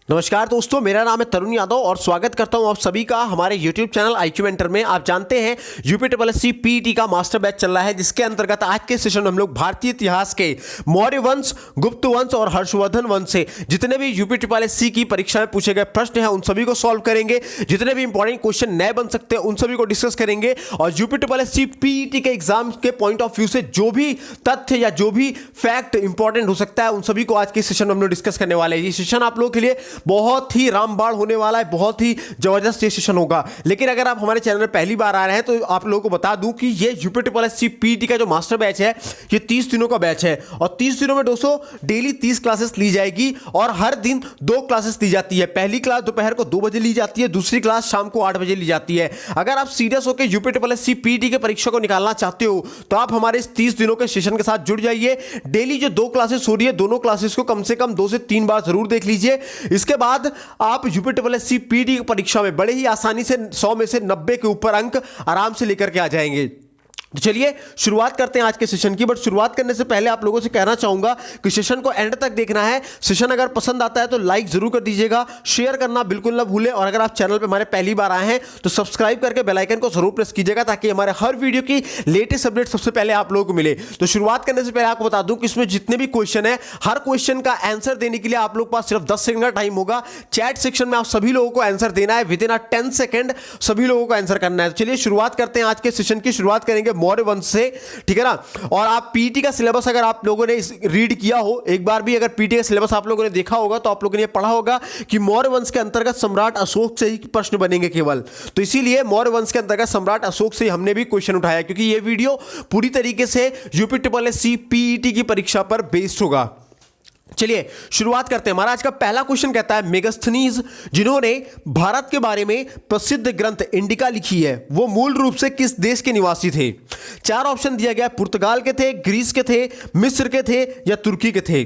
नमस्कार दोस्तों, मेरा नाम है तरुण यादव और स्वागत करता हूं आप सभी का हमारे YouTube चैनल IQ मेंटर में। आप जानते हैं यूपीएससी पीईटी का मास्टर बैच चल रहा है, जिसके अंतर्गत आज के सेशन में हम लोग भारतीय इतिहास के मौर्य वंश, गुप्त वंश और हर्षवर्धन वंश से जितने भी यूपीएससी की परीक्षा में पूछे गए प्रश्न हैं उन सभी को सॉल्व करेंगे। जितने भी इंपॉर्टेंट क्वेश्चन नए बन सकते हैं उन सभी को डिस्कस करेंगे और यूपीएससी पीईटी के एग्जाम के पॉइंट ऑफ व्यू से जो भी तथ्य या जो भी फैक्ट इंपॉर्टेंट हो सकता है उन सभी को आज के सेशन में हम लोग डिस्कस करने वाले हैं। ये सेशन आप लोगों के लिए बहुत ही रामबाण होने वाला है, बहुत ही जबरदस्त ये सेशन होगा। लेकिन अगर आप हमारे चैनल में पहली बार आ रहे हैं तो आप लोगों को बता दूं कि ये यूपीएससी पीईटी का जो मास्टर बैच है ये 30 दिनों का बैच है और 30 दिनों में दोस्तों डेली 30 क्लासेस ली जाएगी और हर दिन 2 क्लासेस ली जाती है। पहली क्लास दोपहर को 2 बजे ली जाती है, दूसरी क्लास शाम को 8 बजे ली जाती है। अगर आप सीरियस होकर यूपीएससी पीईटी के परीक्षा को निकालना चाहते हो तो आप हमारे इस 30 दिनों के सेशन के साथ जुड़ जाइए। डेली जो 2 क्लासेस हो रही है, दोनों क्लासेस को कम से कम 2 से 3 बार जरूर देख लीजिए। इसके बाद आप यूपीएससी पीईटी की परीक्षा में बड़े ही आसानी से 100 में से 90 के ऊपर अंक आराम से लेकर के आ जाएंगे। तो चलिए शुरुआत करते हैं आज के सेशन की। बट शुरुआत करने से पहले आप लोगों से कहना चाहूंगा कि सेशन को एंड तक देखना है। सेशन अगर पसंद आता है तो लाइक जरूर कर दीजिएगा, शेयर करना बिल्कुल ना भूलें और अगर आप चैनल पे हमारे पहली बार आए हैं तो सब्सक्राइब करके बेल आइकन को जरूर प्रेस कीजिएगा ताकि हमारे हर वीडियो की लेटेस्ट अपडेट सबसे पहले आप लोगों को मिले। तो शुरुआत करने से पहले आपको बता दूं कि इसमें जितने भी क्वेश्चन है हर क्वेश्चन का आंसर देने के लिए आप लोग के पास सिर्फ 10 सेकंड का टाइम होगा। चैट सेक्शन में आप सभी लोगों को आंसर देना है, विद इन 10 सेकंड सभी लोगों को आंसर करना है। तो चलिए शुरुआत करते हैं आज के सेशन की। शुरुआत करेंगे मौर्य वंश से, ठीक है ना। और आप पीटी का सिलेबस अगर आप लोगों ने रीड किया हो, एक बार भी अगर पीटी का सिलेबस आप लोगों ने देखा होगा तो आप लोगों ने पढ़ा होगा कि मौर्य वंश के अंतर्गत सम्राट अशोक से ही प्रश्न बनेंगे केवल। तो इसीलिए मौर्य वंश के अंतर्गत सम्राट अशोक से हमने भी क्वेश्चन उठाया क्योंकि यह वीडियो पूरी तरीके से यूपीएससी पीईटी की परीक्षा पर बेस्ड होगा। चलिए शुरुआत करते हैं। हमारा आज का पहला क्वेश्चन कहता है मेगास्थनीज जिन्होंने भारत के बारे में प्रसिद्ध ग्रंथ इंडिका लिखी है वो मूल रूप से किस देश के निवासी थे? 4 ऑप्शन दिया गया, पुर्तगाल के थे, ग्रीस के थे, मिस्र के थे या तुर्की के थे।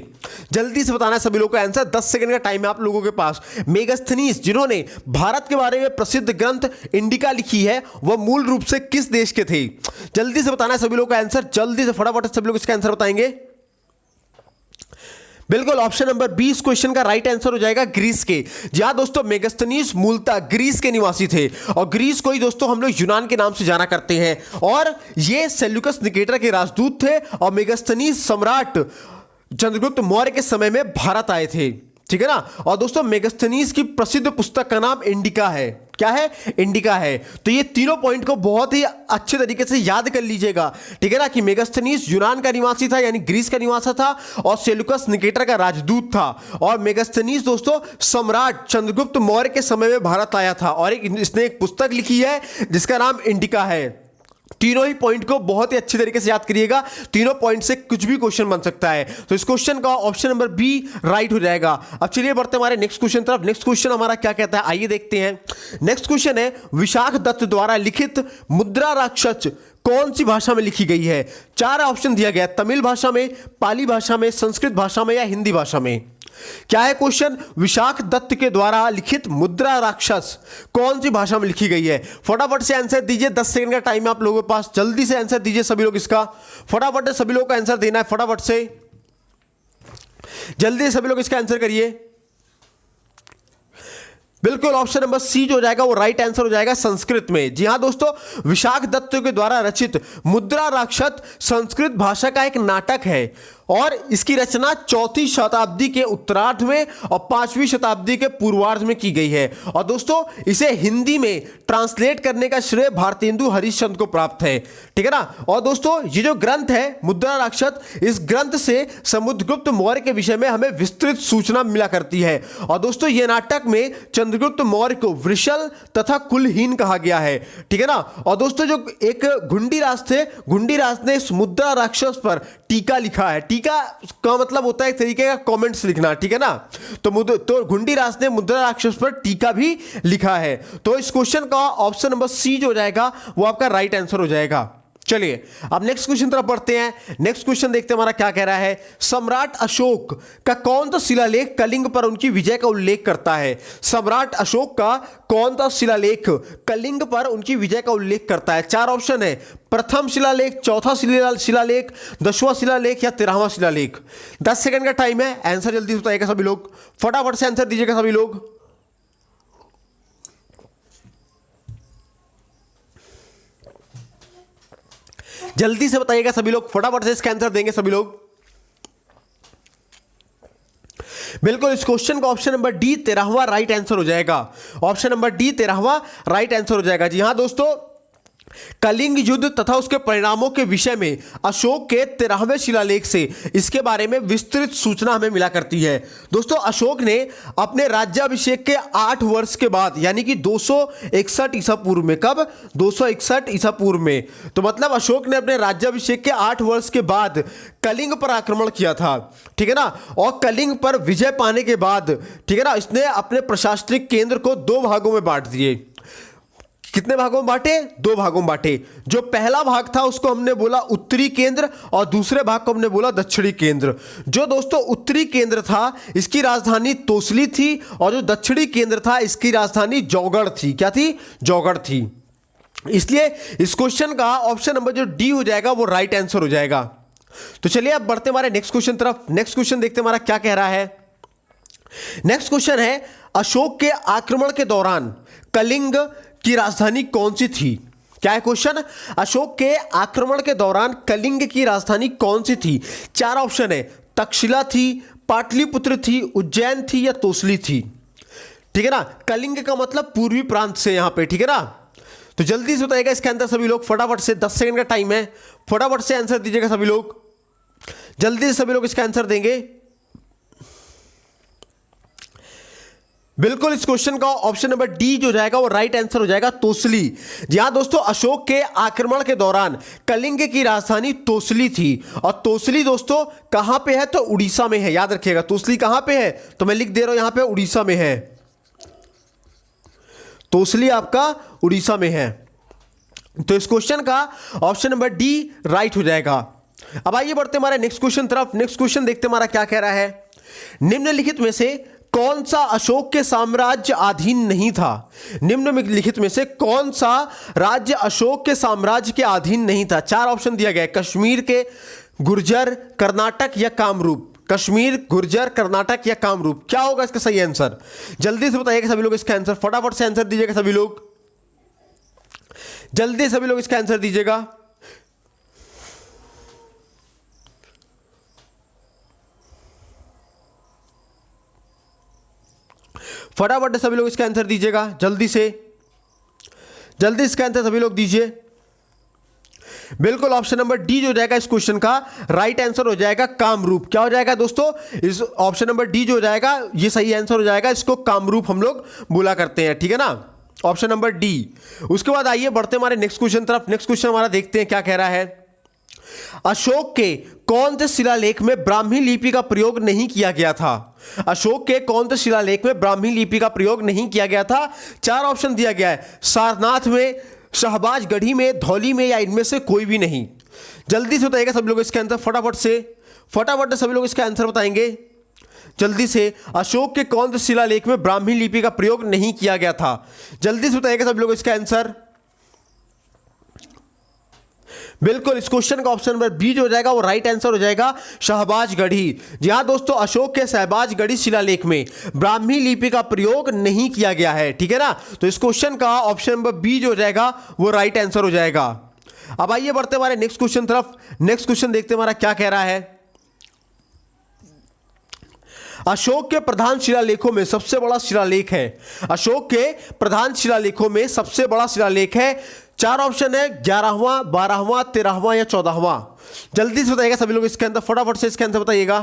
जल्दी से बताना है सभी लोगों को आंसर, 10 सेकंड का टाइम है आप लोगों के पास। मेगास्थनीज जिन्होंने भारत के बारे में प्रसिद्ध ग्रंथ इंडिका लिखी है वह मूल रूप से किस देश के थे? जल्दी से बताना है सभी लोगों को आंसर, जल्दी से फटाफट सभी लोग इसका आंसर बताएंगे। बिल्कुल ऑप्शन नंबर 20 क्वेश्चन का राइट आंसर हो जाएगा ग्रीस के। जहां दोस्तों मेगास्थनीज मूलतः ग्रीस के निवासी थे और ग्रीस को ही दोस्तों हम लोग यूनान के नाम से जाना करते हैं और ये सेल्यूकस निकेटर के राजदूत थे और मेगास्थनीज सम्राट चंद्रगुप्त मौर्य के समय में भारत आए थे, ठीक है ना। और दोस्तों मेगास्थनीज की प्रसिद्ध पुस्तक का नाम इंडिका है। क्या है? इंडिका है। तो ये तीनों पॉइंट को बहुत ही अच्छे तरीके से याद कर लीजिएगा, ठीक है ना, कि मेगास्थनीज यूनान का निवासी था यानी ग्रीस का निवासी था और सेल्यूकस निकेटर का राजदूत था और मेगास्थनीज दोस्तों सम्राट चंद्रगुप्त मौर्य के समय में भारत आया था और इसने एक पुस्तक लिखी है जिसका नाम इंडिका है। तीनों ही पॉइंट को बहुत ही अच्छी तरीके से याद करिएगा, तीनों पॉइंट से कुछ भी क्वेश्चन बन सकता है। तो इस क्वेश्चन का ऑप्शन नंबर बी राइट हो जाएगा। अब चलिए बढ़ते हमारे नेक्स्ट क्वेश्चन तरफ। नेक्स्ट क्वेश्चन हमारा क्या कहता है आइए देखते हैं। नेक्स्ट क्वेश्चन है विशाख दत्त द्वारा लिखित मुद्रा राक्षस कौन सी भाषा में लिखी गई है? 4 ऑप्शन दिया गया, तमिल भाषा में, पाली भाषा में, संस्कृत भाषा में या हिंदी भाषा में। क्या है क्वेश्चन? विशाख दत्त के द्वारा लिखित मुद्रा राक्षस कौन सी भाषा में लिखी गई है? फटाफट से आंसर दीजिए, 10 सेकंड का टाइम है आप लोगों के पास, जल्दी से आंसर दीजिए सभी लोग इसका। फटाफट से सभी लोग का आंसर देना है, फटाफट से जल्दी से सभी लोग इसका आंसर करिए। बिल्कुल ऑप्शन नंबर सी जो हो जाएगा वो राइट आंसर हो जाएगा संस्कृत में। जी हां दोस्तों, विशाख दत्त के द्वारा रचित मुद्रा राक्षस संस्कृत भाषा का एक नाटक है और इसकी रचना 4वीं शताब्दी के उत्तरार्ध में और 5वीं शताब्दी के पूर्वार्ध में की गई है और दोस्तों इसे हिंदी में ट्रांसलेट करने का श्रेय भारतेंदु हरिश्चंद्र को प्राप्त है, ठीक है ना। और दोस्तों ये जो ग्रंथ है मुद्रा राक्षस, इस ग्रंथ से समुद्रगुप्त मौर्य के विषय में हमें विस्तृत सूचना मिला करती है और दोस्तों ये नाटक में चंद्रगुप्त मौर्य को वृषल तथा कुलहीन कहा गया है, ठीक है ना। और दोस्तों जो एक घुंडीराज थे, घुंडीराज ने इस मुद्रा राक्षस पर टीका लिखा है। टीका का मतलब होता है एक तरीके का कमेंट्स लिखना, ठीक है ना। तो घुंडीराज ने मुद्रा राक्षस पर टीका भी लिखा है। तो इस क्वेश्चन का ऑप्शन नंबर सी जो हो जाएगा वो आपका राइट आंसर हो जाएगा। चलिए अब नेक्स्ट क्वेश्चन तरफ बढ़ते हैं। नेक्स्ट क्वेश्चन देखते हैं हमारा क्या कह रहा है। सम्राट अशोक का कौन सा शिलालेख कलिंग पर उनकी विजय का उल्लेख करता है? सम्राट अशोक का कौन सा शिलालेख कलिंग पर उनकी विजय का उल्लेख करता है? चार ऑप्शन है, प्रथम शिलालेख, चौथा शिलालेख, 10वां शिलालेख या 13वां शिलालेख। 10 सेकंड का टाइम है, आंसर जल्दी बताइएगा सभी लोग, फटाफट से आंसर दीजिएगा सभी लोग। जल्दी से बताइएगा सभी लोग, फटाफट से इसका आंसर देंगे सभी लोग। बिल्कुल, इस क्वेश्चन का ऑप्शन नंबर डी 13वां राइट आंसर हो जाएगा। ऑप्शन नंबर डी 13वां राइट आंसर हो जाएगा। जी हां दोस्तों, कलिंग युद्ध तथा उसके परिणामों के विषय में अशोक के 13वें शिलालेख से इसके बारे में विस्तृत सूचना हमें मिला करती है। दोस्तों, अशोक ने अपने राज्याभिषेक के 8 वर्ष के बाद, यानी कि 261 ईसा पूर्व में, कब? 261 ईसा पूर्व में। तो मतलब अशोक ने अपने राज्याभिषेक के 8 वर्ष के बाद कलिंग पर आक्रमण किया था, ठीक है ना। और कलिंग पर विजय पाने के बाद, ठीक है ना, इसने अपने प्रशासनिक केंद्र को 2 भागों में बांट दिए। कितने भागों में बांटे? 2 भागों में बांटे। जो पहला भाग था उसको हमने बोला उत्तरी केंद्र और दूसरे भाग को हमने बोला दक्षिणी केंद्र। जो दोस्तों उत्तरी केंद्र था इसकी राजधानी तोसली थी और जो दक्षिणी केंद्र था इसकी राजधानी जौगढ़ थी। क्या थी? जौगढ़ थी। इसलिए इस क्वेश्चन का ऑप्शन नंबर जो डी हो जाएगा वो राइट आंसर हो जाएगा। तो चलिए अब बढ़ते हमारे नेक्स्ट क्वेश्चन तरफ। नेक्स्ट क्वेश्चन देखते हमारा क्या कह रहा है। नेक्स्ट क्वेश्चन है, अशोक के आक्रमण के दौरान कलिंग की राजधानी कौन सी थी? क्या है क्वेश्चन? अशोक के आक्रमण के दौरान कलिंग की राजधानी कौन सी थी? 4 ऑप्शन है, तक्षशिला थी, पाटलिपुत्र थी, उज्जैन थी या तोसली थी। ठीक है ना, कलिंग का मतलब पूर्वी प्रांत से यहां पे, ठीक है ना। तो जल्दी से बताइएगा इसके अंदर सभी लोग, फटाफट से, 10 सेकंड का टाइम है, फटाफट से आंसर दीजिएगा सभी लोग। जल्दी से सभी लोग इसका आंसर देंगे। बिल्कुल, इस क्वेश्चन का ऑप्शन नंबर डी जो जाएगा वो राइट आंसर हो जाएगा, तोसली। जी हां दोस्तों, अशोक के आक्रमण के दौरान कलिंग की राजधानी तोसली थी। और तोसली दोस्तों कहां पे है? तो उड़ीसा में है, याद रखिएगा। तोसली कहां पे है? तो मैं लिख दे रहा हूं यहां पे, उड़ीसा में है। तोसली आपका उड़ीसा में है। तो इस क्वेश्चन का ऑप्शन नंबर डी राइट हो जाएगा। अब आइए बढ़ते हमारे नेक्स्ट क्वेश्चन तरफ। नेक्स्ट क्वेश्चन देखते हमारा क्या कह रहा है। निम्नलिखित में से कौन सा अशोक के साम्राज्य अधीन नहीं था? निम्नलिखित में से कौन सा राज्य अशोक के साम्राज्य के अधीन नहीं था? 4 ऑप्शन दिया गया है, कश्मीर के, गुर्जर, कर्नाटक या कामरूप। कश्मीर, गुर्जर, कर्नाटक या कामरूप। क्या होगा इसका सही आंसर? जल्दी से बताइएगा सभी लोग इसका आंसर, फटाफट से आंसर दीजिएगा सभी लोग। जल्दी सभी लोग इसका आंसर दीजिएगा। फटाफट सभी लोग इसका आंसर दीजिएगा, जल्दी से, जल्दी इसका आंसर सभी लोग दीजिए। बिल्कुल, ऑप्शन नंबर डी जो जाएगा इस क्वेश्चन का राइट आंसर हो जाएगा, कामरूप। क्या हो जाएगा दोस्तों? इस ऑप्शन नंबर डी जो जाएगा ये सही आंसर हो जाएगा, इसको कामरूप हम लोग बोला करते हैं, ठीक है ना, ऑप्शन नंबर डी। उसके बाद आइए बढ़ते हमारे नेक्स्ट क्वेश्चन तरफ। नेक्स्ट क्वेश्चन हमारा देखते हैं क्या कह रहा है। अशोक के कौन से शिलालेख में ब्राह्मी लिपि का प्रयोग नहीं किया गया था? अशोक के कौन से शिलालेख में ब्राह्मी लिपि का प्रयोग नहीं किया गया था? 4 ऑप्शन दिया गया है, सारनाथ में, शहबाज गढ़ी में, धौली में या इनमें से कोई भी नहीं। जल्दी से बताइएगा सभी लोग इसके आंसर, फटाफट से सभी लोग इसका आंसर बताएंगे जल्दी से। अशोक के कौन से शिलालेख में ब्राह्मी लिपि का प्रयोग नहीं किया गया था? जल्दी से बताइएगा सभी लोग इसका आंसर। बिल्कुल, इस क्वेश्चन का ऑप्शन नंबर बी जो हो जाएगा वो राइट आंसर हो जाएगा, शहबाज गढ़ी। जी हां दोस्तों, अशोक के शहबाज गढ़ी शिलालेख में ब्राह्मी लिपि का प्रयोग नहीं किया गया है, ठीक है ना। तो इस क्वेश्चन का ऑप्शन नंबर बी जो हो जाएगा वो राइट आंसर हो जाएगा। अब आइए बढ़ते हमारे नेक्स्ट क्वेश्चन तरफ। नेक्स्ट क्वेश्चन देखते हमारा क्या कह रहा है। अशोक के प्रधान शिलालेखों में सबसे बड़ा शिलालेख है। अशोक के प्रधान शिलालेखों में सबसे बड़ा शिलालेख है। 4 ऑप्शन है, 11वां, 12वां, 13वां या 14वां। जल्दी से बताइएगा सभी लोग इसके अंदर, फटाफट से इसके अंदर बताइएगा।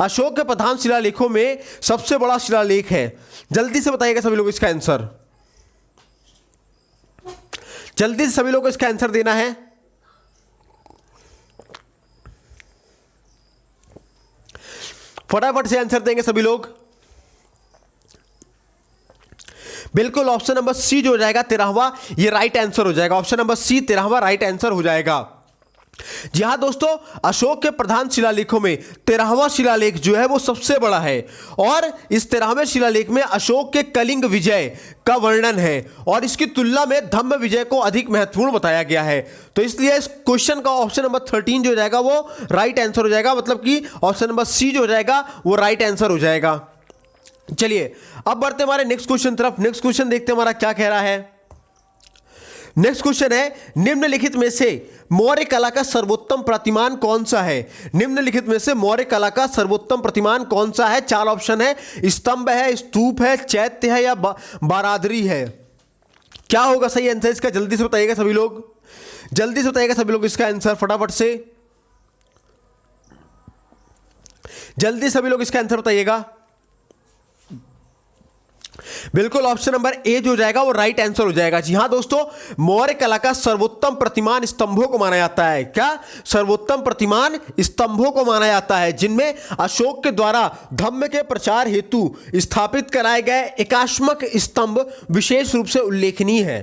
अशोक के प्रधान शिलालेखों में सबसे बड़ा शिलालेख है, जल्दी से बताइएगा सभी लोग इसका आंसर। जल्दी से सभी लोग को इसका आंसर देना है। फटाफट से आंसर देंगे सभी लोग। बिल्कुल ऑप्शन नंबर सी जो हो जाएगा 13वां, ये राइट आंसर हो जाएगा। ऑप्शन नंबर सी 13वां राइट आंसर हो जाएगा। जी हाँ दोस्तों, अशोक के प्रधान शिलालेखों में 13वां शिलालेख जो है वो सबसे बड़ा है और इस 13वें शिलालेख में अशोक के कलिंग विजय का वर्णन है और इसकी तुलना में धम्म विजय को अधिक महत्वपूर्ण बताया गया है। तो इसलिए इस क्वेश्चन का ऑप्शन नंबर 13 जो हो जाएगा वो राइट आंसर हो जाएगा, मतलब कि ऑप्शन नंबर सी जो हो जाएगा वो राइट आंसर हो जाएगा। चलिए अब बढ़ते हमारे नेक्स्ट क्वेश्चन तरफ। नेक्स्ट क्वेश्चन देखते हैं हमारा क्या कह रहा है। नेक्स्ट क्वेश्चन है, निम्नलिखित में से मौर्य कला का सर्वोत्तम प्रतिमान कौन सा है? निम्नलिखित में से मौर्य कला का सर्वोत्तम प्रतिमान कौन सा है? चार ऑप्शन है, स्तंभ है, स्तूप है, चैत्य है या बारादरी है। क्या होगा सही आंसर इसका? जल्दी से बताइएगा सभी लोग, जल्दी से बताइएगा सभी लोग इसका आंसर फटाफट से, जल्दी सभी लोग इसका आंसर बताइएगा। बिल्कुल ऑप्शन नंबर ए जो हो जाएगा वो राइट आंसर हो जाएगा। जी हां दोस्तों, मौर्य कला का सर्वोत्तम प्रतिमान स्तंभों को माना जाता है। क्या? सर्वोत्तम प्रतिमान स्तंभों को माना जाता है जिनमें अशोक के द्वारा धम्म के प्रचार हेतु स्थापित कराए गए एकाश्मक स्तंभ विशेष रूप से उल्लेखनीय है।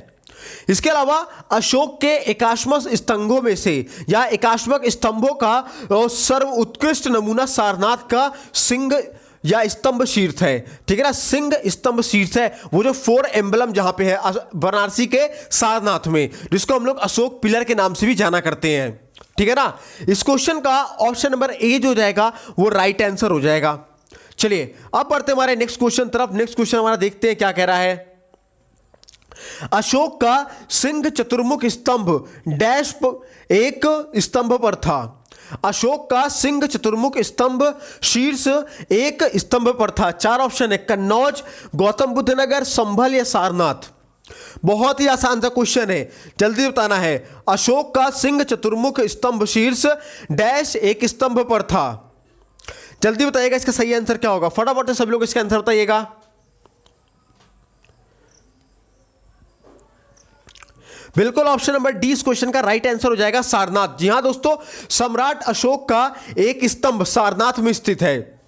इसके अलावा अशोक के एकाश्मक स्तंभों में से या एकाश्मक स्तंभों का सर्व उत्कृष्ट नमूना सारनाथ का सिंह या स्तंभ शीर्ष है। ठीक है ना, सिंह स्तंभ शीर्ष है, वो जो 4 एम्बलम जहां पे है वाराणसी के सारनाथ में, जिसको हम लोग अशोक पिलर के नाम से भी जाना करते हैं। ठीक है ना, इस क्वेश्चन का ऑप्शन नंबर ए जो जाएगा वो राइट आंसर हो जाएगा। चलिए अब बढ़ते हमारे नेक्स्ट क्वेश्चन तरफ। नेक्स्ट क्वेश्चन हमारा देखते हैं क्या कह रहा है। अशोक का सिंह चतुर्मुख स्तंभ डैश एक स्तंभ पर था। अशोक का सिंह चतुर्मुख स्तंभ शीर्ष एक स्तंभ पर था। चार ऑप्शन है, कन्नौज, गौतम बुद्ध नगर, संभल या सारनाथ। बहुत ही आसान सा क्वेश्चन है, जल्दी बताना है। अशोक का सिंह चतुर्मुख स्तंभ शीर्ष डैश एक स्तंभ पर था। जल्दी बताइएगा इसका सही आंसर क्या होगा, फटाफट से सभी लोग इसका आंसर बताइएगा। बिल्कुल ऑप्शन नंबर डी इस क्वेश्चन का राइट आंसर हो जाएगा, सारनाथ। जी हां दोस्तों, सम्राट अशोक का एक स्तंभ सारनाथ में स्थित है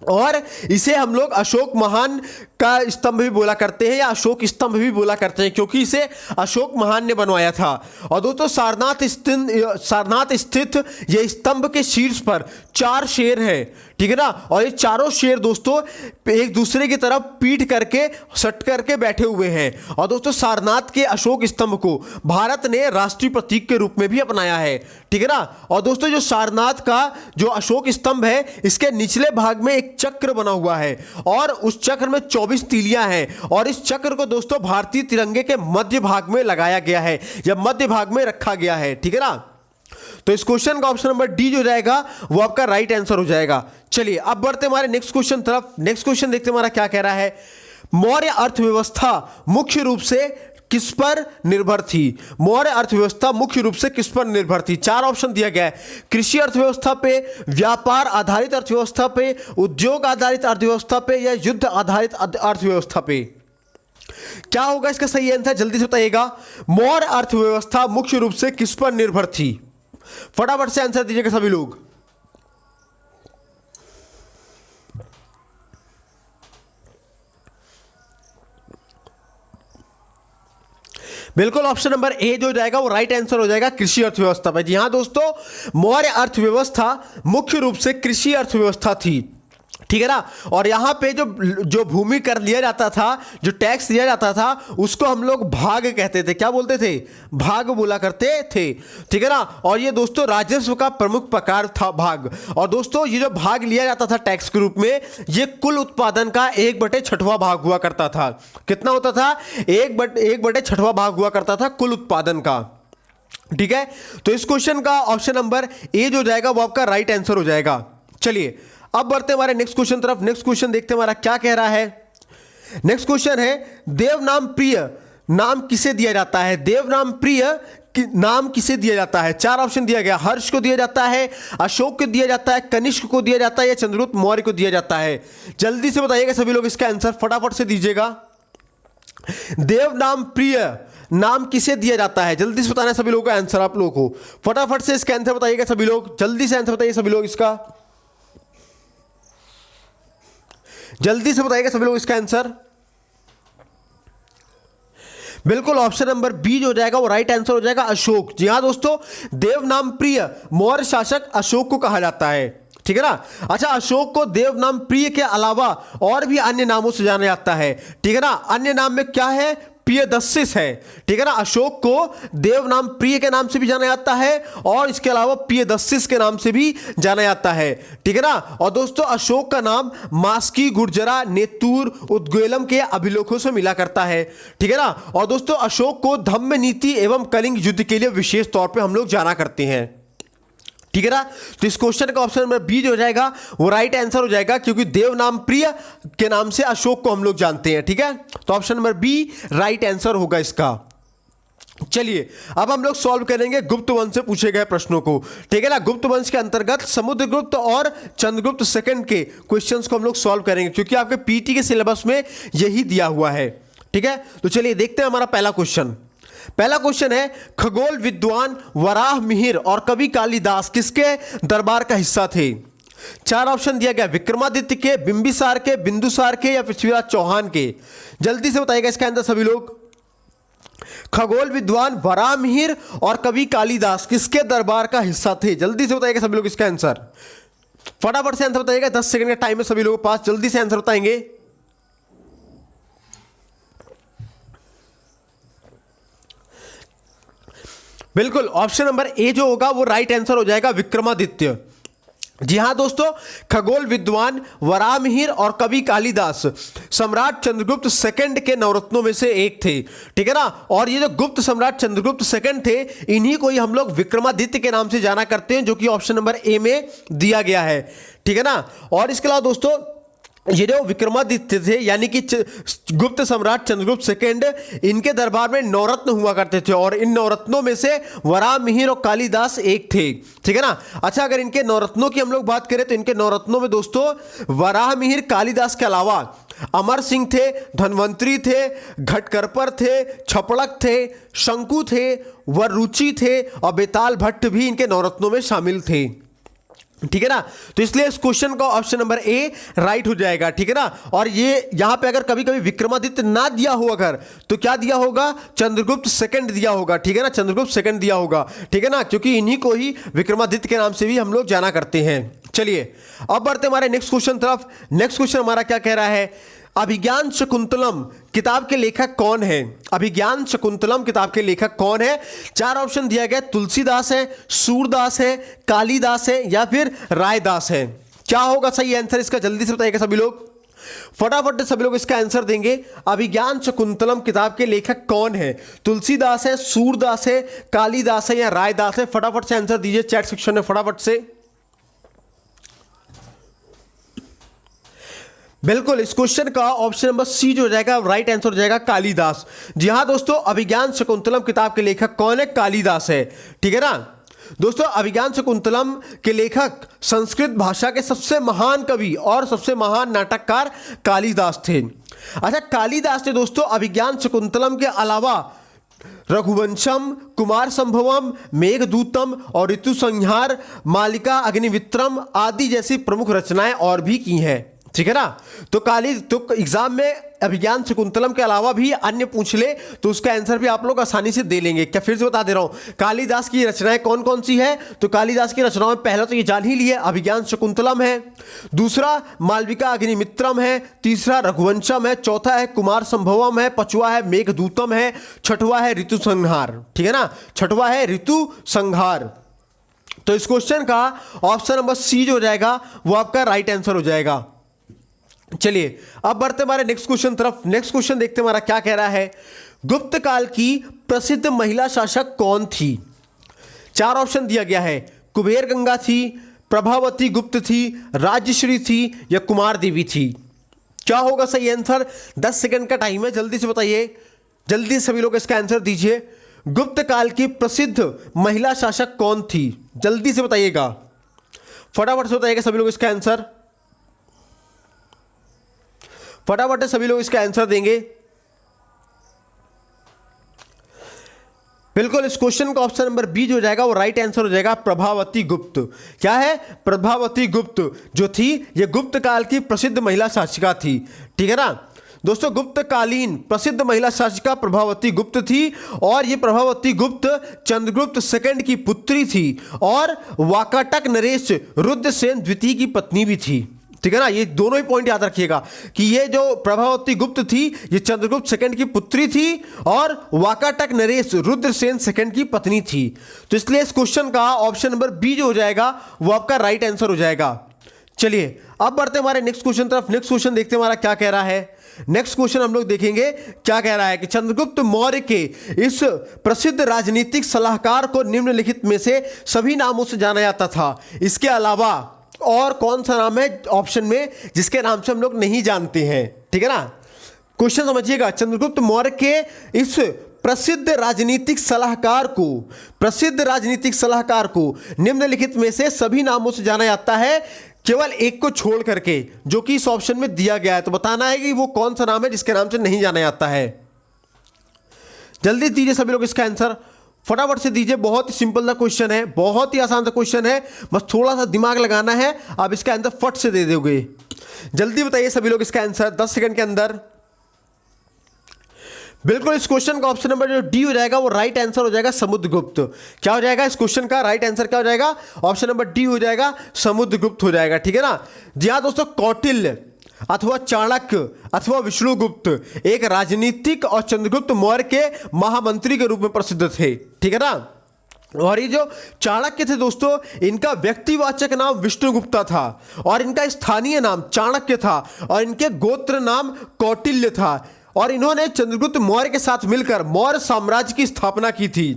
और इसे हम लोग अशोक महान का स्तंभ भी बोला करते हैं या अशोक स्तंभ भी बोला करते हैं, क्योंकि इसे अशोक महान ने बनवाया था। और दोस्तों सारनाथ स्थित ये स्तंभ के शीर्ष पर 4 शेर हैं। ठीक है ना, और ये चारों शेर दोस्तों एक दूसरे की तरफ पीठ करके सट करके बैठे हुए हैं। और दोस्तों सारनाथ के अशोक स्तंभ को भारत ने राष्ट्रीय प्रतीक के रूप में भी अपनाया है। ठीक है ना, और दोस्तों जो सारनाथ का जो अशोक स्तंभ है, इसके निचले भाग में एक चक्र बना हुआ है और उस चक्र में 24 तीलियां हैं और इस चक्र को दोस्तों भारतीय तिरंगे के मध्य भाग में लगाया गया है या मध्य भाग में रखा गया है। ठीक है ना, तो इस क्वेश्चन का ऑप्शन नंबर डी जो जाएगा वो आपका राइट आंसर हो जाएगा। चलिए अब बढ़ते हमारे नेक्स्ट क्वेश्चन तरफ। नेक्स्ट क्वेश्चन देखते हैं हमारा क्या कह रहा है। मौर्य अर्थव्यवस्था मुख्य रूप से किस पर निर्भर थी? मौर्य अर्थव्यवस्था मुख्य रूप से किस पर निर्भर थी? चार ऑप्शन दिया गया है, कृषि अर्थव्यवस्था पे, व्यापार आधारित अर्थव्यवस्था पे, उद्योग आधारित अर्थव्यवस्था पे या युद्ध आधारित अर्थव्यवस्था पे। क्या होगा इसका सही आंसर, जल्दी से बताइएगा। मौर्य अर्थव्यवस्था मुख्य रूप से किस पर निर्भर थी? फटाफट से आंसर दीजिएगा सभी लोग। बिल्कुल ऑप्शन नंबर ए जो जाएगा वो राइट आंसर हो जाएगा, कृषि अर्थव्यवस्था पे। जी हां दोस्तों, मौर्य अर्थव्यवस्था मुख्य रूप से कृषि अर्थव्यवस्था थी। ठीक है ना, और यहां पे जो भूमि कर लिया जाता था, जो टैक्स दिया जाता था, उसको हम लोग भाग कहते थे। क्या बोलते थे? भाग बोला करते थे। ठीक है ना, और ये दोस्तों राजस्व का प्रमुख प्रकार था भाग। और दोस्तों ये जो भाग लिया जाता था टैक्स के रूप में, ये कुल उत्पादन का 1/6वां भाग हुआ करता था। कितना होता था? 1/6वां भाग हुआ करता था कुल उत्पादन का। ठीक है, तो इस क्वेश्चन का ऑप्शन नंबर ए जो जाएगा वो आपका राइट आंसर हो जाएगा। चलिए अब बढ़ते हमारे नेक्स्ट क्वेश्चन तरफ। नेक्स्ट क्वेश्चन देखते हैं हमारा क्या कह रहा है। नेक्स्ट क्वेश्चन है, देवनाम प्रिय नाम किसे दिया जाता है? देवनाम प्रिय नाम किसे दिया जाता है? चार ऑप्शन दिया गया, हर्ष को दिया जाता है, अशोक को दिया जाता है, कनिष्क को दिया जाता है या चंद्रगुप्त मौर्य को दिया जाता है। जल्दी से बताइएगा सभी लोग, इसका आंसर फटाफट से दीजिएगा। देवनाम प्रिय नाम किसे दिया जाता है? जल्दी से बताना है सभी लोगों का आंसर, आप लोगों को फटाफट से इसका आंसर बताइएगा सभी लोग। जल्दी से आंसर बताइए सभी लोग, इसका जल्दी से बताइएगा सभी लोग इसका आंसर। बिल्कुल ऑप्शन नंबर बी जो हो जाएगा वो राइट आंसर हो जाएगा अशोक। जी हाँ दोस्तों, देव नाम प्रिय मौर्य शासक अशोक को कहा जाता है, ठीक है ना। अच्छा, अशोक को देव नाम प्रिय के अलावा और भी अन्य नामों से जाना जाता है, ठीक है ना। अन्य नाम में क्या है, प्रियदर्शिस है, ठीक है ना। अशोक को देव नाम प्रिय के नाम से भी जाना जाता है और इसके अलावा प्रियदर्शिस के नाम से भी जाना जाता है, ठीक है ना। और दोस्तों अशोक का नाम मास्की, गुर्जरा, नेतूर, उद्गेलम के अभिलेखों से मिला करता है, ठीक है ना। और दोस्तों अशोक को धम्म नीति एवं कलिंग युद्ध के लिए विशेष तौर पे हम लोग जाना करते हैं, ठीक है ना। तो इस क्वेश्चन का ऑप्शन नंबर बी जो हो जाएगा वो राइट आंसर हो जाएगा, क्योंकि देव नाम प्रिय के नाम से अशोक को हम लोग जानते हैं, ठीक है। तो option number B right answer होगा इसका। चलिए अब हम लोग सॉल्व करेंगे गुप्त वंश से पूछे गए प्रश्नों को, ठीक है ना। गुप्त वंश के अंतर्गत समुद्रगुप्त और चंद्रगुप्त सेकंड के क्वेश्चंस को हम लोग सॉल्व करेंगे, क्योंकि आपके पीटी के सिलेबस में यही दिया हुआ है, ठीक है। तो चलिए देखते हैं हमारा पहला क्वेश्चन। पहला क्वेश्चन है, खगोल विद्वान वराह मिहिर और कवि कालिदास किसके दरबार का हिस्सा थे। चार ऑप्शन दिया गया, विक्रमादित्य के, बिंबिसार के, बिंदुसार के या पृथ्वीराज चौहान के। जल्दी से बताइएगा इसका आंसर सभी लोग। खगोल विद्वान वराह मिहिर और कवि कालिदास किसके दरबार का हिस्सा थे, जल्दी से बताइएगा सभी लोग इसका आंसर। फटाफट से आंसर बताइएगा, 10 सेकंड का टाइम है सभी लोगों के पास, जल्दी से आंसर बताएंगे। बिल्कुल ऑप्शन नंबर ए जो होगा वो राइट आंसर हो जाएगा, विक्रमादित्य। जी हाँ दोस्तों, खगोल विद्वान वराह मिहिर और कवि कालिदास सम्राट चंद्रगुप्त सेकंड के नवरत्नों में से एक थे, ठीक है ना। और ये जो गुप्त सम्राट चंद्रगुप्त सेकंड थे, इन्हीं को ही हम लोग विक्रमादित्य के नाम से जाना करते हैं, जो कि ऑप्शन नंबर ए में दिया गया है, ठीक है ना। और इसके अलावा दोस्तों ये जो विक्रमादित्य थे यानी कि गुप्त सम्राट चंद्रगुप्त सेकंड, इनके दरबार में नवरत्न हुआ करते थे और इन नवरत्नों में से वराह मिहिर और कालिदास एक थे, ठीक है ना। अच्छा, अगर इनके नवरत्नों की हम लोग बात करें तो इनके नवरत्नों में दोस्तों वराह मिहिर कालिदास के अलावा अमर सिंह थे, धन्वंतरी थे, घटकरपर थे, छपड़क थे, शंकु थे, वरुचि थे और बेताल भट्ट भी इनके नवरत्नों में शामिल थे, ठीक है ना। तो इसलिए इस क्वेश्चन का ऑप्शन नंबर ए राइट हो जाएगा, ठीक है ना। और ये यहां पे अगर कभी कभी विक्रमादित्य ना दिया हो अगर, तो क्या दिया होगा, चंद्रगुप्त सेकंड दिया होगा, ठीक है ना, चंद्रगुप्त सेकंड दिया होगा, ठीक है ना, क्योंकि इन्हीं को ही विक्रमादित्य के नाम से भी हम लोग जाना करते हैं। चलिए अब बढ़ते हमारे नेक्स्ट क्वेश्चन तरफ। नेक्स्ट क्वेश्चन हमारा क्या कह रहा है, अभिज्ञान शकुंतलम किताब के लेखक कौन है। अभिज्ञान शकुंतलम किताब के लेखक कौन है। चार ऑप्शन दिया गया, तुलसीदास है, सूरदास है, कालिदास है या फिर रायदास है। क्या होगा सही आंसर इसका, जल्दी से बताइएगा सभी लोग, फटाफट से सभी लोग इसका आंसर देंगे। अभिज्ञान शकुंतलम किताब के लेखक कौन है, तुलसीदास है, सूरदास है, कालिदास है या रायदास है। फटाफट से आंसर दीजिए चैट सेक्शन में, फटाफट से। बिल्कुल इस क्वेश्चन का ऑप्शन नंबर सी जो हो जाएगा राइट आंसर हो जाएगा, कालिदास। जी हाँ दोस्तों, अभिज्ञान शकुंतलम किताब के लेखक कौन है, कालिदास है, ठीक है ना। दोस्तों अभिज्ञान शकुंतलम के लेखक संस्कृत भाषा के सबसे महान कवि और सबसे महान नाटककार कालिदास थे। अच्छा, कालिदास ने दोस्तों अभिज्ञान शकुंतलम के अलावा रघुवंशम, कुमार संभवम, मेघदूतम और ऋतु संहार, मालिका अग्निमित्रम आदि जैसी प्रमुख रचनाएं और भी की हैं, ठीक है ना। तो एग्जाम में अभिज्ञान शकुंतलम के अलावा भी अन्य पूछ ले तो उसका आंसर भी आप लोग आसानी से दे लेंगे। क्या फिर से बता दे रहा हूं, कालिदास की रचनाएं कौन कौन सी है, तो कालिदास की रचनाओं में पहला तो ये जान ही लिए अभिज्ञान शकुंतलम है, दूसरा मालविका अग्निमित्रम है, तीसरा रघुवंशम है, चौथा है कुमार संभवम है, पांचवा है मेघदूतम है, छठवा है ऋतु संहार, ठीक है ना, छठवा है ऋतु संहार। तो इस क्वेश्चन का ऑप्शन नंबर सी जो हो जाएगा वो आपका राइट आंसर हो जाएगा। चलिए अब बढ़ते हमारे नेक्स्ट क्वेश्चन तरफ। नेक्स्ट क्वेश्चन देखते हमारा क्या कह रहा है, गुप्त काल की प्रसिद्ध महिला शासक कौन थी। चार ऑप्शन दिया गया है, कुबेर गंगा थी, प्रभावती गुप्त थी, राजश्री थी या कुमार देवी थी। क्या होगा सही आंसर, 10 सेकंड का टाइम है, जल्दी से बताइए, जल्दी सभी लोग इसका आंसर दीजिए। गुप्त काल की प्रसिद्ध महिला शासक कौन थी, जल्दी से बताइएगा, फटाफट से बताइएगा सभी लोग इसका आंसर, फटाफट से सभी लोग इसका आंसर देंगे। बिल्कुल इस क्वेश्चन का ऑप्शन नंबर बी जो हो जाएगा वो राइट आंसर हो जाएगा, प्रभावती गुप्त। क्या है, प्रभावती गुप्त जो थी ये गुप्त काल की प्रसिद्ध महिला शासिका थी, ठीक है ना। दोस्तों गुप्तकालीन प्रसिद्ध महिला शासिका प्रभावती गुप्त थी और ये प्रभावती गुप्त चंद्रगुप्त सेकंड की पुत्री थी और वाकाटक नरेश रुद्रसेन द्वितीय की पत्नी भी थी। ठीक है ना, ये दोनों ही पॉइंट याद रखिएगा कि ये जो प्रभावती गुप्त थी ये चंद्रगुप्त सेकंड की पुत्री थी और वाकाटक नरेश रुद्रसेन सेकंड की पत्नी थी। तो इसलिए इस क्वेश्चन का ऑप्शन नंबर बी जो हो जाएगा वो आपका राइट आंसर हो जाएगा। चलिए अब बढ़ते हमारे नेक्स्ट क्वेश्चन तरफ। नेक्स्ट क्वेश्चन देखते हैं हमारा क्या कह रहा है। नेक्स्ट क्वेश्चन हम लोग देखेंगे क्या कह रहा है कि चंद्रगुप्त मौर्य के इस प्रसिद्ध राजनीतिक सलाहकार को निम्नलिखित में से सभी नामों से जाना जाता था। इसके अलावा और कौन सा नाम है ऑप्शन में जिसके नाम से हम लोग नहीं जानते हैं। ठीक है ना, क्वेश्चन समझिएगा। चंद्रगुप्त मौर्य के इस प्रसिद्ध राजनीतिक सलाहकार को निम्नलिखित में से सभी नामों से जाना जाता है केवल एक को छोड़ करके, जो कि इस ऑप्शन में दिया गया है। तो बताना है कि वो कौन सा नाम है जिसके नाम से नहीं जाना जाता है। जल्दी दीजिए सभी लोग इसका आंसर, फटाफट से दीजिए। बहुत ही सिंपल सा क्वेश्चन है, बहुत ही आसान सा क्वेश्चन है, बस थोड़ा सा दिमाग लगाना है। आप इसका आंसर फट से दे दोगे। जल्दी बताइए सभी लोग इसका आंसर 10 सेकंड के अंदर। बिल्कुल इस क्वेश्चन का ऑप्शन नंबर जो डी हो जाएगा वो राइट आंसर हो जाएगा समुद्रगुप्त। क्या हो जाएगा इस क्वेश्चन का राइट आंसर क्या हो जाएगा? ऑप्शन नंबर डी हो जाएगा समुद्रगुप्त हो जाएगा। ठीक है ना जी हाँ दोस्तों, कौटिल्य अथवा चाणक्य अथवा विष्णुगुप्त एक राजनीतिक और चंद्रगुप्त मौर्य के महामंत्री के रूप में प्रसिद्ध थे। ठीक है ना, और ये जो चाणक्य थे दोस्तों इनका व्यक्तिवाचक नाम विष्णुगुप्ता था और इनका स्थानीय नाम चाणक्य था और इनके गोत्र नाम कौटिल्य था और इन्होंने चंद्रगुप्त मौर्य के साथ मिलकर मौर्य साम्राज्य की स्थापना की थी।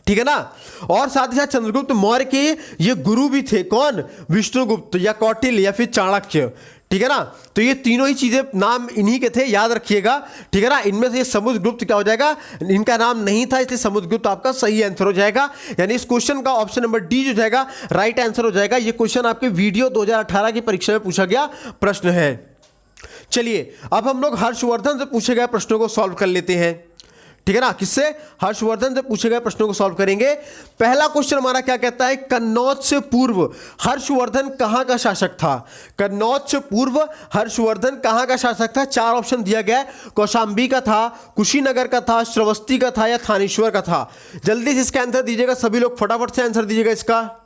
ठीक है ना, और साथ ही साथ चंद्रगुप्त मौर्य के ये गुरु भी थे। कौन? विष्णुगुप्त या कौटिल्य या फिर चाणक्य। ठीक है ना, तो ये तीनों ही चीजें नाम इन्हीं के थे, याद रखिएगा। ठीक है ना, इनमें से ये समुद्रगुप्त क्या हो जाएगा? इनका नाम नहीं था इसलिए समुद्रगुप्त आपका सही आंसर हो जाएगा। यानी इस क्वेश्चन का ऑप्शन नंबर डी जो जाएगा राइट आंसर हो जाएगा। ये क्वेश्चन आपके वीडियो 2018 की परीक्षा में पूछा गया प्रश्न है। चलिए अब हम लोग हर्षवर्धन से पूछे गए प्रश्नों को सॉल्व कर लेते हैं। ठीक है ना, किससे? हर्षवर्धन से पूछे गए प्रश्नों को सॉल्व करेंगे। पहला क्वेश्चन हमारा क्या कहता है? कन्नौज से पूर्व हर्षवर्धन कहां का शासक था? कन्नौज से पूर्व हर्षवर्धन कहां का शासक था? 4 ऑप्शन दिया गया है। कौशांबी का था, कुशीनगर का था, श्रावस्ती का था या थानेश्वर का था। जल्दी से इसका आंसर दीजिएगा सभी लोग, फटाफट से आंसर दीजिएगा इसका।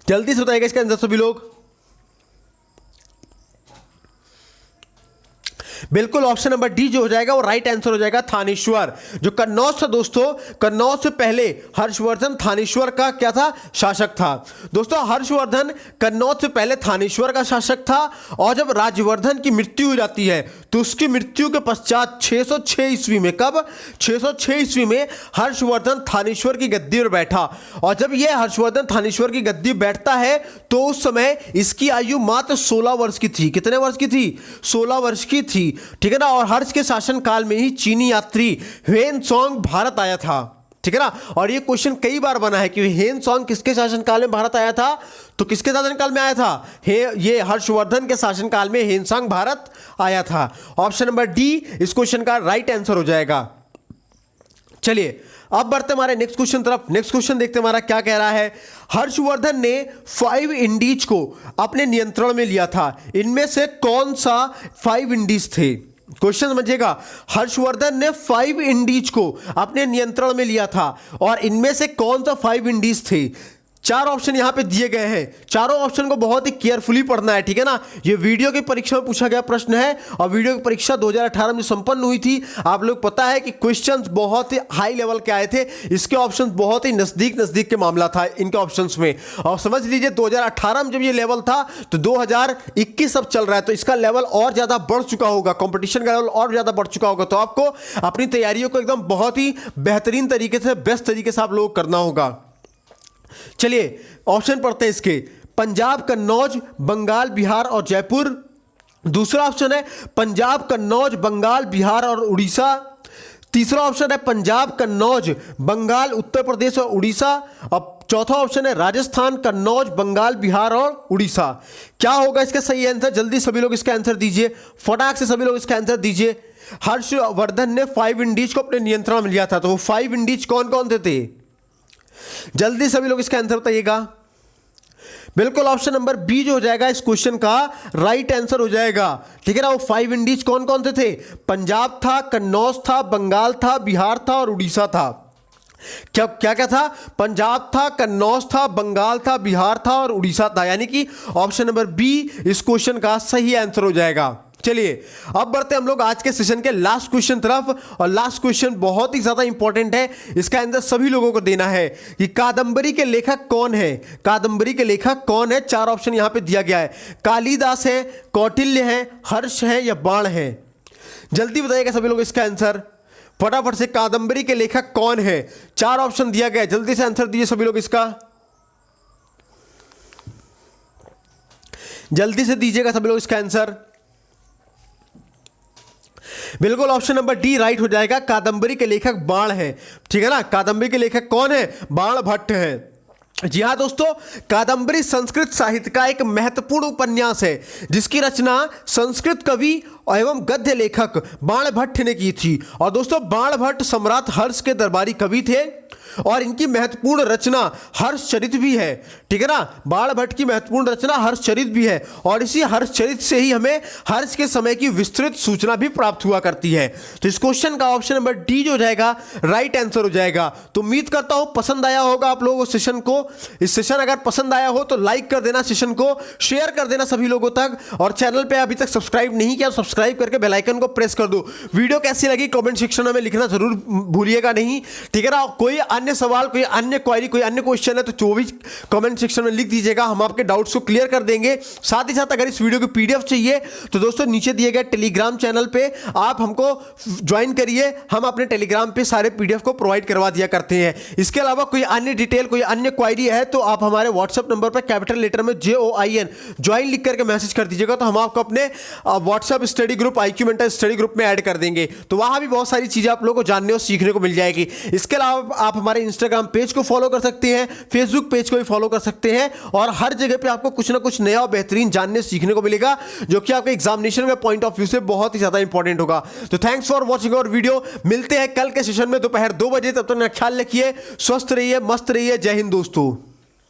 जल्दी से बताइएगा इसका आंसर सभी लोग। बिल्कुल ऑप्शन नंबर डी जो हो जाएगा वो राइट आंसर हो जाएगा, थानेश्वर। जो कन्नौज था दोस्तों, कन्नौज से पहले हर्षवर्धन थानेश्वर का क्या था? शासक था। दोस्तों हर्षवर्धन कन्नौज से पहले थानेश्वर का शासक था और जब राजवर्धन की मृत्यु हो जाती है तो उसकी मृत्यु के पश्चात 606 ईस्वी में, कब? 606 ईस्वी में हर्षवर्धन थानेश्वर की गद्दी पर बैठा और जब यह हर्षवर्धन थानेश्वर की गद्दी बैठता है तो उस समय इसकी आयु मात्र 16 वर्ष की थी। कितने वर्ष की थी? 16 वर्ष की थी। ठीक है ना, और हर्ष के शासन काल में ही चीनी यात्री ह्वेनसांग भारत आया था। ठीक है ना, और ये क्वेश्चन कई बार बना है कि ह्वेनसांग किसके शासन काल में भारत आया था? तो किसके शासन काल में आया था? ये हर्षवर्धन के शासन काल में ह्वेनसांग भारत आया था। ऑप्शन नंबर डी इस क्वेश्चन का राइट आंसर हो जाएगा। चलिए अब बढ़ते हमारे नेक्स्ट क्वेश्चन तरफ। नेक्स्ट क्वेश्चन देखते हमारा क्या कह रहा है। हर्षवर्धन ने 5 इंडीज को अपने नियंत्रण में लिया था। इनमें से कौन सा 5 इंडीज थे? क्वेश्चन समझिएगा। हर्षवर्धन ने 5 इंडीज को अपने नियंत्रण में लिया था और इनमें से कौन सा 5 इंडीज थे? 4 ऑप्शन यहां पे दिए गए हैं। चारों ऑप्शन को बहुत ही केयरफुली पढ़ना है। ठीक है ना, ये वीडियो की परीक्षा में पूछा गया प्रश्न है और वीडियो की परीक्षा 2018 में संपन्न हुई थी। आप लोग पता है कि क्वेश्चंस बहुत ही हाई लेवल के आए थे। इसके ऑप्शंस बहुत ही नजदीक के मामला था इनके ऑप्शंस में। और समझ लीजिए 2018 में जब ये लेवल था तो 2021 अब चल रहा है तो इसका लेवल और ज्यादा बढ़ चुका होगा, कंपटीशन का लेवल और ज्यादा बढ़ चुका होगा। तो आपको अपनी तैयारियों को एकदम बहुत ही बेहतरीन तरीके से, बेस्ट तरीके से आप लोग करना होगा। चलिए ऑप्शन पढ़ते हैं इसके। पंजाब, कन्नौज, बंगाल, बिहार और जयपुर। दूसरा ऑप्शन है पंजाब, कन्नौज, बंगाल, बिहार और उड़ीसा। तीसरा ऑप्शन है पंजाब, कन्नौज, बंगाल, उत्तर प्रदेश और उड़ीसा। अब चौथा ऑप्शन है राजस्थान, कन्नौज, बंगाल, बिहार और उड़ीसा। क्या होगा इसका सही आंसर? जल्दी सभी लोग इसका आंसर दीजिए, फटाक से सभी लोग इसका आंसर दीजिए। हर्षवर्धन ने 5 इंडीज को अपने नियंत्रण में लिया था, तो वो 5 इंडीज कौन कौन थे? जल्दी सभी लोग इसका आंसर बताइएगा। बिल्कुल ऑप्शन नंबर बी जो हो जाएगा इस क्वेश्चन का राइट आंसर हो जाएगा। ठीक है ना। वो 5 इंडीज कौन कौन से थे? पंजाब था, कन्नौज था, बंगाल था, बिहार था और उड़ीसा था। क्या क्या क्या था? पंजाब था, कन्नौज था, बंगाल था, बिहार था और उड़ीसा था। यानी कि ऑप्शन नंबर बी इस क्वेश्चन का सही आंसर हो जाएगा। चलिए अब बढ़ते हम लोग आज के सेशन के लास्ट क्वेश्चन तरफ। और लास्ट क्वेश्चन बहुत ही ज्यादा इंपॉर्टेंट है, इसका आंसर सभी लोगों को देना है कि कादंबरी के लेखक कौन है? कादंबरी के लेखक कौन है? 4 ऑप्शन यहां पे दिया गया है। कालिदास है, कौटिल्य है, हर्ष है या बाण है? जल्दी बताइएगा सभी लोग इसका आंसर फटाफट से। कादंबरी के लेखक कौन है? 4 ऑप्शन दिया गया है, जल्दी से आंसर दीजिए सभी लोग इसका, जल्दी से दीजिएगा सभी लोग इसका आंसर। बिल्कुल ऑप्शन नंबर डी राइट हो जाएगा। कादंबरी के लेखक बाण है। ठीक है ना। कादंबरी के लेखक कौन है? बाण भट्ट है। जी हाँ दोस्तों, कादंबरी संस्कृत साहित्य का एक महत्वपूर्ण उपन्यास है जिसकी रचना संस्कृत कवि एवं गद्य लेखक बाण भट्ट ने की थी। और दोस्तों बाण भट्ट सम्राट हर्ष के दरबारी कवि थे और इनकी महत्वपूर्ण रचना हर्षचरित भी है। ठीक है ना। बाण भट्ट की महत्वपूर्ण रचना हर्षचरित भी है और इसी हर्षचरित से ही हमें हर्ष के समय की विस्तृत सूचना भी प्राप्त हुआ करती है। तो इस क्वेश्चन का ऑप्शन नंबर डी जो हो जाएगा राइट आंसर हो जाएगा। तो उम्मीद करता हूं पसंद आया होगा आप लोगों को सेशन को। इस सेशन अगर पसंद आया हो तो लाइक कर देना, सेशन को शेयर कर देना सभी लोगों तक, और चैनल पे अभी तक सब्सक्राइब नहीं किया सब्सक्राइब करके बेल आइकन को प्रेस कर दो। वीडियो कैसी लगी कमेंट सेक्शन में लिखना जरूर भूलिएगा नहीं। ठीक है ना। कोई अन्य सवाल, कोई अन्य क्वेरी, कोई अन्य क्वेश्चन है तो 24 कमेंट सेक्शन में लिख दीजिएगा, हम आपके डाउट्स को क्लियर कर देंगे। साथ ही साथ अगर इस वीडियो की पीडीएफ चाहिए तो दोस्तों नीचे दिए गए टेलीग्राम चैनल पे आप हमको ज्वाइन करिए, हम अपने टेलीग्राम पे सारे पीडीएफ को प्रोवाइड करवा दिया करते हैं। इसके अलावा कोई अन्य डिटेल, कोई अन्य क्वेरी है तो आप हमारे व्हाट्सएप नंबर पर कैपिटल लेटर में JOIN ज्वाइन लिख करके मैसेज कर दीजिएगा, तो हम आपको अपने WhatsApp study group IQ mentor study group में ऐड कर देंगे। तो वहां भी बहुत सारी चीजें आप लोगों को जानने और सीखने को मिल जाएगी। इसके अलावा आप हमारे इंस्टाग्राम पेज को फॉलो कर सकते हैं, फेसबुक पेज को भी फॉलो कर सकते हैं, और हर जगह पे आपको कुछ ना कुछ नया और बेहतरीन जानने सीखने को मिलेगा जो कि आपके एग्जामिनेशन के पॉइंट ऑफ व्यू से बहुत ही ज्यादा इंपॉर्टेंट होगा। तो thanks for watching our video. मिलते हैं कल के सेशन में दोपहर 2 बजे। तब तक ख्याल रखिए, स्वस्थ रहिए, मस्त रहिए। जय हिंद दोस्तों।